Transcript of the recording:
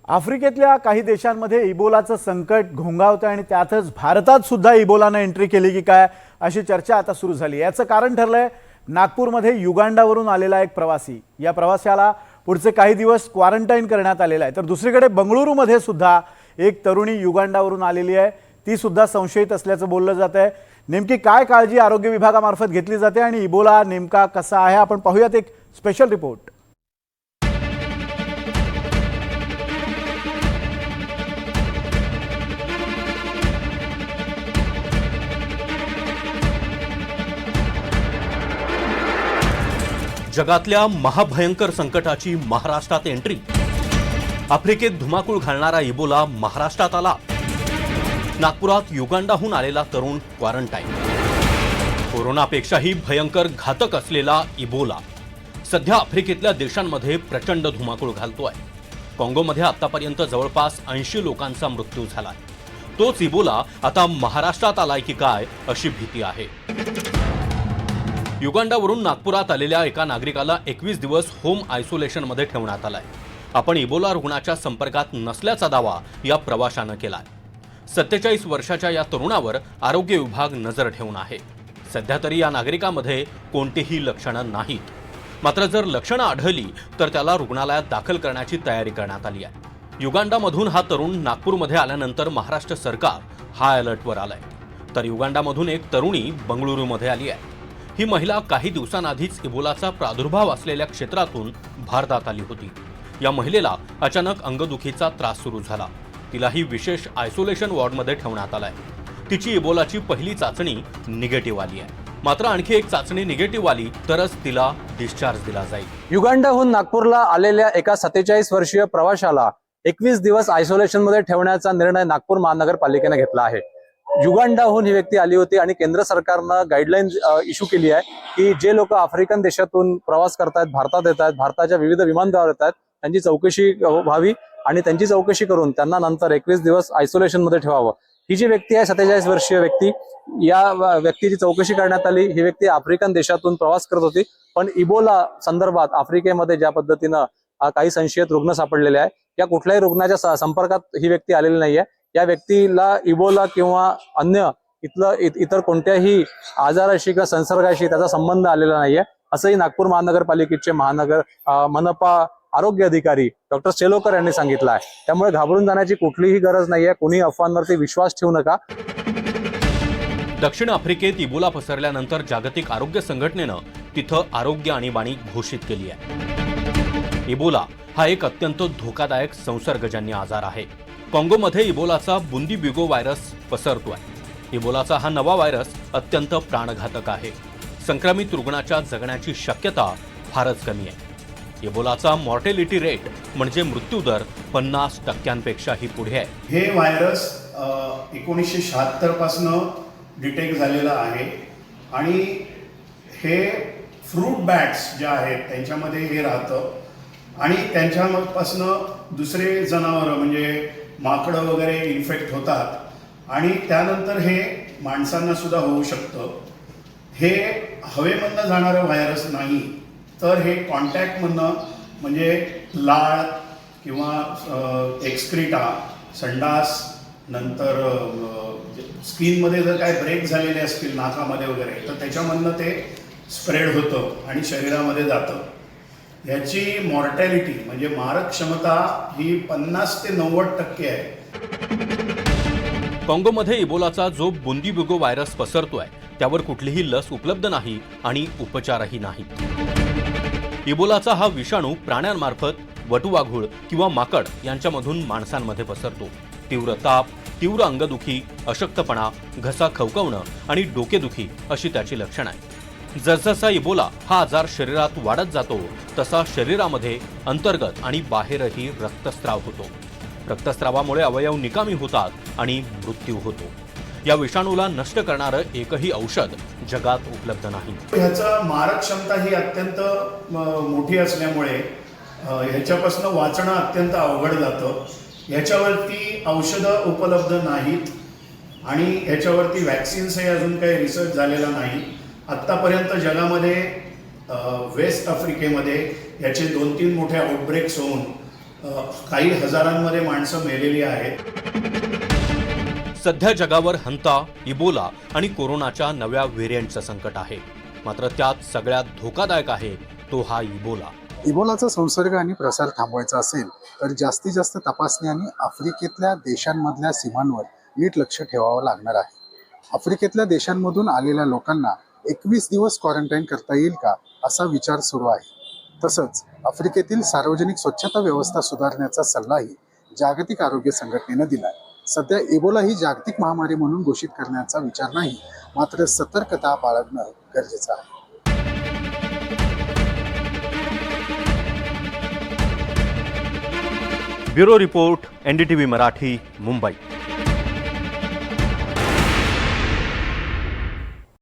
आफ्रिकेतल्या काही देशांमध्ये इबोलाचं संकट घोंगावतं आणि त्यातच भारतात सुद्धा इबोलानं एंट्री केली की काय अशी चर्चा आता सुरू झाली। याचं कारण ठरलंय नागपूरमध्ये युगांडावरून आलेला एक प्रवासी। या प्रवाशाला पुढचे काही दिवस क्वारंटाईन करण्यात आलेला आहे। तर दुसरीकडे बंगळुरूमध्ये सुद्धा एक तरुणी युगांडावरून आलेली आहे, ती सुद्धा संशयित असल्याचं बोललं जात आहे। नेमकी काय काळजी आरोग्य विभागामार्फत घेतली जाते आणि इबोला नेमका कसा आहे आपण पाहूयात एक स्पेशल रिपोर्ट। जगातल्या महाभयंकर संकटाची महाराष्ट्रात एंट्री। आफ्रिकेत धुमाकूळ घालणारा इबोला महाराष्ट्रात आला। नागपुरात युगांडाहून आलेला तरुण क्वारंटाईन। कोरोनापेक्षाही भयंकर घातक असलेला इबोला सध्या आफ्रिकेतल्या देशांमध्ये प्रचंड धुमाकूळ घालतोय। काँगोमध्ये आतापर्यंत जवळपास 80 लोकांचा मृत्यू झालाय। तोच इबोला आता महाराष्ट्रात आलाय की काय अशी भीती आहे। युगांडावरून नागपुरात आलेल्या एका नागरिकाला 21 दिवस होम आयसोलेशनमध्ये ठेवण्यात आलाय। आपण इबोला रुग्णाच्या संपर्कात नसल्याचा दावा या प्रवाशानं केलाय। 47 वर्षाच्या या तरुणावर आरोग्य विभाग नजर ठेवून आहे। सध्या तरी या नागरिकामध्ये कोणतीही लक्षणं नाहीत, मात्र जर लक्षणं आढळली तर त्याला रुग्णालयात दाखल करण्याची तयारी करण्यात आली आहे। युगांडामधून हा तरुण नागपूरमध्ये आल्यानंतर महाराष्ट्र सरकार हाय अलर्टवर आलंय। तर युगांडामधून एक तरुणी बंगळुरूमध्ये आली आहे। ही महिला काही दिवसांआधीच इबोलाचा प्रादुर्भाव असलेल्या क्षेत्रातून भारतात आली होती। या महिलेला अचानक अंगदुखीचा त्रास सुरू झाला। तिलाही विशेष आयसोलेशन वॉर्डमध्ये ठेवण्यात आलंय। तिची इबोलाची पहिली चाचणी निगेटिव्ह आली आहे, मात्र आणखी एक चाचणी निगेटिव्ह आली तरच तिला डिस्चार्ज दिला जाईल। युगांडाहून नागपूरला आलेल्या एका 47 वर्षीय प्रवाशाला 21 दिवस आयसोलेशनमध्ये ठेवण्याचा निर्णय नागपूर महानगरपालिकेने घेतला आहे। युगांडाहून ही व्यक्ती आली होती आणि केंद्र सरकारनं गाईडलाईन इश्यू केली आहे की जे लोक आफ्रिकन देशातून प्रवास करतात, भारतात येत आहेत, भारताच्या विविध विमानतळावर येत आहेत, त्यांची चौकशी व्हावी आणि त्यांची चौकशी करून त्यांना नंतर 21 दिवस आयसोलेशनमध्ये ठेवावं। ही जी व्यक्ती आहे 47 वर्षीय व्यक्ती, या व्यक्तीची चौकशी करण्यात आली। ही व्यक्ती आफ्रिकन देशातून प्रवास करत होती, पण इबोला संदर्भात आफ्रिकेमध्ये ज्या पद्धतीनं काही संशयित रुग्ण सापडलेले आहे, या कुठल्याही रुग्णाच्या संपर्कात ही व्यक्ती आलेली नाहीये। या व्यक्तीला इबोला किंवा अन्य इतर कोणत्याही आजाराशी किंवा संसर्गाशी त्याचा संबंध आलेला नाहीये, असंही नागपूर महानगरपालिकेचे मनपा आरोग्य अधिकारी डॉक्टर सेलोकर यांनी सांगितलं आहे। त्यामुळे घाबरून जाण्याची कुठलीही गरज नाहीये, कोणी अफवांवरती विश्वास ठेवू नका। दक्षिण आफ्रिकेत इबोला पसरल्यानंतर जागतिक आरोग्य संघटनेनं तिथं आरोग्य आणीबाणी घोषित केली आहे। इबोला हा एक अत्यंत धोकादायक संसर्गजन्य आजार आहे। काँगोमध्ये इबोलाचा बुंदीबुगो व्हायरस पसरतोय। इबोलाचा हा नवा व्हायरस अत्यंत प्राणघातक आहे। संक्रमित रुग्णाच्या जगण्याची शक्यता फारच कमी आहे। इबोलाचा मॉर्टेलिटी रेट म्हणजे मृत्यूदर 50%पेक्षाही पुढे आहे। हे व्हायरस 1976 पासून डिटेक्ट झालेला आहे आणि हे फ्रूट बॅट्स जे आहेत त्यांच्यामध्ये हे राहतं आणि त्यांच्यापासून दुसरे जनावरं म्हणजे माकडं वगैरे इन्फेक्ट होतात आणि त्यानंतर हे माणसांना सुद्धा होऊ शकतं। हे हवेमधनं जाणारं व्हायरस नाही, तर हे कॉन्टॅक्टमधनं म्हणजे लाळ किंवा एक्सक्रीटा, संडास, नंतर स्किनमध्ये जर काय ब्रेक झालेले असतील नाकामध्ये वगैरे तर त्याच्यामधनं ते स्प्रेड होतं आणि शरीरामध्ये जातं। याची मॉर्टॅलिटी म्हणजे मारक क्षमता ही 50 ते 90% आहे। काँगोमध्ये इबोलाचा जो बुंदीबुगो व्हायरस पसरतोय त्यावर कुठलीही लस उपलब्ध नाही आणि उपचारही नाहीत। इबोलाचा हा विषाणू प्राण्यांमार्फत वटुवाघूळ किंवा माकड यांच्यामधून माणसांमध्ये पसरतो। तीव्र ताप, तीव्र अंगदुखी, अशक्तपणा, घसा खवखवणं आणि डोकेदुखी अशी त्याची लक्षणं आहेत। जसजसा इबोला हा आजार शरीरात वाढत जातो तसा शरीरामध्ये अंतर्गत आणि बाहेरही रक्तस्राव होतो। रक्तस्रावामुळे अवयव निकामी होतात आणि मृत्यू होतो। या विषाणूला नष्ट करणारं एकही औषध जगात उपलब्ध नाही। ह्याचं मारक क्षमता ही अत्यंत मोठी असल्यामुळे ह्याच्यापासून वाचणं अत्यंत अवघड जातं। ह्याच्यावरती औषधं उपलब्ध नाहीत आणि ह्याच्यावरती वॅक्सिन्सही अजून काही रिसर्च झालेला नाही। आत्तापर्यंत जगामध्ये वेस्ट आफ्रिकेमध्ये याचे 2-3 मोठे आउटब्रेक्स होऊन काही हजारांमध्ये माणसं मेलेली आहेत. सध्या जगावर हंता, इबोला आणि कोरोनाच्या नव्या व्हेरियंटचं संकट आहे. मात्र त्यात सगळ्यात धोकादायक आहे तो हा इबोला. इबोलाचा संसर्ग आणि प्रसार थांबवायचा असेल तर जास्तीत जास्त तपासणी आणि आफ्रिकेतल्या देशांमधल्या सीमांवर नीट लक्ष ठेवावं लागणार आहे. आफ्रिकेतल्या देशांमधून आलेल्या लोकांना 21 दिवस क्वारंटाईन करता येईल का असा विचार सुरू आहे. तसंच आफ्रिकेतील सार्वजनिक स्वच्छता व्यवस्था सुधारण्याचा सल्लाही जागतिक आरोग्य संघटनेनं दिलाय. सध्या इबोला ही जागतिक महामारी म्हणून घोषित करण्याचा विचार नाही, मात्र सतर्कता बाळगणं गरजेचं आहे. Bureau report, NDTV Marathi, Mumbai.